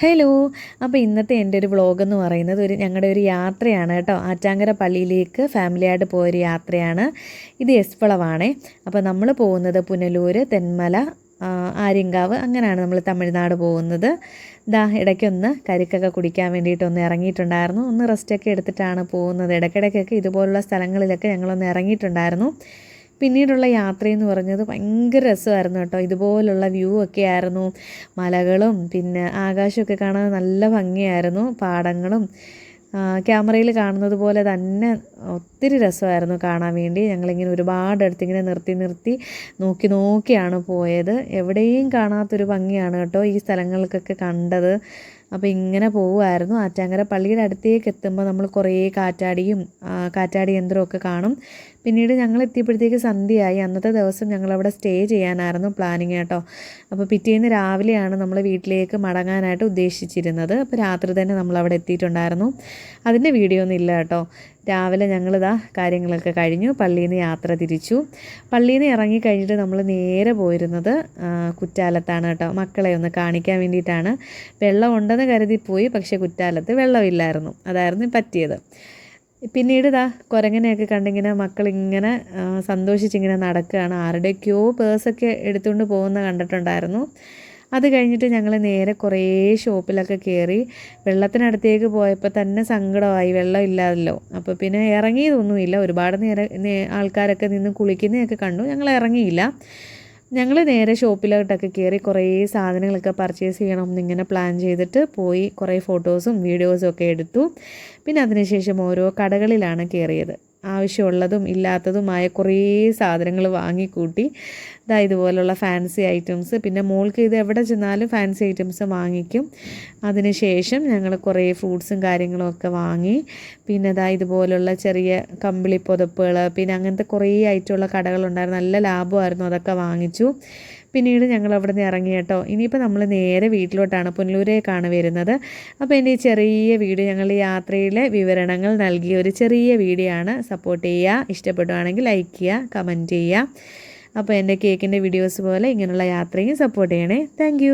Hello. അപ്പോൾ ഇന്നത്തെ എൻ്റെ ഒരു വ്ളോഗെന്ന് പറയുന്നത് ഞങ്ങളുടെ ഒരു യാത്രയാണ് കേട്ടോ. ആറ്റാങ്കര പള്ളിയിലേക്ക് ഫാമിലിയായിട്ട് പോയൊരു യാത്രയാണ്. ഇത് എസ്വളവാണേ. അപ്പോൾ നമ്മൾ പോകുന്നത് പുനലൂർ, തെന്മല, ആര്യങ്കാവ്, അങ്ങനെയാണ് നമ്മൾ തമിഴ്നാട് പോകുന്നത്. ഇടയ്ക്കൊന്ന് കരിക്കൊക്കെ കുടിക്കാൻ വേണ്ടിയിട്ടൊന്ന് ഇറങ്ങിയിട്ടുണ്ടായിരുന്നു. ഒന്ന് റെസ്റ്റൊക്കെ എടുത്തിട്ടാണ് പോകുന്നത്. ഇടയ്ക്കിടയ്ക്കൊക്കെ ഇതുപോലുള്ള സ്ഥലങ്ങളിലൊക്കെ ഞങ്ങളൊന്ന് ഇറങ്ങിയിട്ടുണ്ടായിരുന്നു. പിന്നീടുള്ള യാത്രയെന്ന് പറഞ്ഞത് ഭയങ്കര രസമായിരുന്നു കേട്ടോ. ഇതുപോലുള്ള വ്യൂ ഒക്കെ ആയിരുന്നു. മലകളും പിന്നെ ആകാശമൊക്കെ കാണാൻ നല്ല ഭംഗിയായിരുന്നു. പാടങ്ങളും ക്യാമറയിൽ കാണുന്നത് പോലെ തന്നെ ഒത്തിരി രസമായിരുന്നു കാണാൻ വേണ്ടി. ഞങ്ങളിങ്ങനെ ഒരുപാട് അടുത്തിങ്ങനെ നിർത്തി നോക്കിയാണ് പോയത്. എവിടെയും കാണാത്തൊരു ഭംഗിയാണ് കേട്ടോ ഈ സ്ഥലങ്ങൾക്കൊക്കെ കണ്ടത്. അപ്പോൾ ഇങ്ങനെ പോവുമായിരുന്നു. ആറ്റാങ്കര പള്ളിയുടെ അടുത്തേക്ക് എത്തുമ്പോൾ നമ്മൾ കുറേ കാറ്റാടി യന്ത്രമൊക്കെ കാണും. പിന്നീട് ഞങ്ങൾ എത്തിയപ്പോഴത്തേക്ക് സന്ധ്യയായി. അന്നത്തെ ദിവസം ഞങ്ങളവിടെ സ്റ്റേ ചെയ്യാനായിരുന്നു പ്ലാനിങ് കേട്ടോ. അപ്പോൾ പിറ്റേന്ന് രാവിലെയാണ് നമ്മൾ വീട്ടിലേക്ക് മടങ്ങാനായിട്ട് ഉദ്ദേശിച്ചിരുന്നത്. അപ്പോൾ രാത്രി തന്നെ നമ്മളവിടെ എത്തിയിട്ടുണ്ടായിരുന്നു. അതിൻ്റെ വീഡിയോ ഒന്നും ഇല്ല കേട്ടോ. രാവിലെ കാര്യങ്ങളൊക്കെ കഴിഞ്ഞു. പള്ളിയിൽ നിന്ന് യാത്ര തിരിച്ചു. പള്ളിയിൽ നിന്ന് ഇറങ്ങിക്കഴിഞ്ഞിട്ട് നമ്മൾ നേരെ പോയിരുന്നത് കുറ്റാലത്താണ് കേട്ടോ. മക്കളെ ഒന്ന് കാണിക്കാൻ വേണ്ടിയിട്ടാണ്. വെള്ളം ഉണ്ടെന്ന് കരുതി പോയി, പക്ഷേ കുറ്റാലത്ത് വെള്ളമില്ലായിരുന്നു. അതായിരുന്നു പറ്റിയത്. പിന്നീട് കുരങ്ങനെയൊക്കെ കണ്ടിങ്ങനെ മക്കളിങ്ങനെ സന്തോഷിച്ചിങ്ങനെ നടക്കുകയാണ്. ആരുടെയൊക്കെയോ പേഴ്സൊക്കെ എടുത്തുകൊണ്ട് പോകുന്ന കണ്ടിട്ടുണ്ടായിരുന്നു. അത് കഴിഞ്ഞിട്ട് ഞങ്ങൾ നേരെ കുറേ ഷോപ്പിലൊക്കെ കയറി. വെള്ളത്തിനടുത്തേക്ക് പോയപ്പോൾ തന്നെ സങ്കടമായി, വെള്ളം ഇല്ലാതല്ലോ. അപ്പോൾ പിന്നെ ഇറങ്ങിയതൊന്നുമില്ല. ഒരുപാട് ആൾക്കാരൊക്കെ നിന്ന് കുളിക്കുന്നതൊക്കെ കണ്ടു. ഞങ്ങൾ ഇറങ്ങിയില്ല. ഞങ്ങൾ നേരെ ഷോപ്പിലോട്ടൊക്കെ കയറി കുറേ സാധനങ്ങളൊക്കെ പർച്ചേസ് ചെയ്യണം എന്നിങ്ങനെ പ്ലാൻ ചെയ്തിട്ട് പോയി. കുറേ ഫോട്ടോസും വീഡിയോസും ഒക്കെ എടുത്തു. പിന്നെ അതിനുശേഷം ഓരോ കടകളിലാണ് കയറിയത്. ആവശ്യമുള്ളതും ഇല്ലാത്തതുമായ കുറേ സാധനങ്ങൾ വാങ്ങിക്കൂട്ടി. ഇതുപോലുള്ള ഫാൻസി ഐറ്റംസ്, പിന്നെ മോൾക്ക് ഇത് എവിടെ ചെന്നാലും ഫാൻസി ഐറ്റംസ് വാങ്ങിക്കും. അതിനുശേഷം ഞങ്ങൾ കുറേ ഫ്രൂട്ട്സും കാര്യങ്ങളും ഒക്കെ വാങ്ങി. പിന്നെ ഇതുപോലുള്ള ചെറിയ കമ്പിളി പുതപ്പുകൾ, പിന്നെ അങ്ങനത്തെ കുറേ ഐറ്റമുള്ള കടകളുണ്ടായിരുന്നു. നല്ല ലാഭമായിരുന്നു. അതൊക്കെ വാങ്ങിച്ചു. പിന്നീട് ഞങ്ങൾ അവിടെ നിന്ന് ഇറങ്ങി കേട്ടോ. ഇനിയിപ്പോൾ നമ്മൾ നേരെ വീട്ടിലോട്ടാണ്, പുനലൂരേക്കാണ് വരുന്നത്. അപ്പോൾ എൻ്റെ ഈ ചെറിയ വീഡിയോ, ഞങ്ങളുടെ യാത്രയിലെ വിവരണങ്ങൾ നൽകിയ ഒരു ചെറിയ വീഡിയോ ആണ്. സപ്പോർട്ട് ചെയ്യുക. ഇഷ്ടപ്പെടുകയാണെങ്കിൽ ലൈക്ക് ചെയ്യുക, കമൻറ്റ് ചെയ്യുക. അപ്പോൾ എൻ്റെ കേക്കിൻ്റെ വീഡിയോസ് പോലെ ഇങ്ങനെയുള്ള യാത്രയും സപ്പോർട്ട് ചെയ്യണേ. താങ്ക്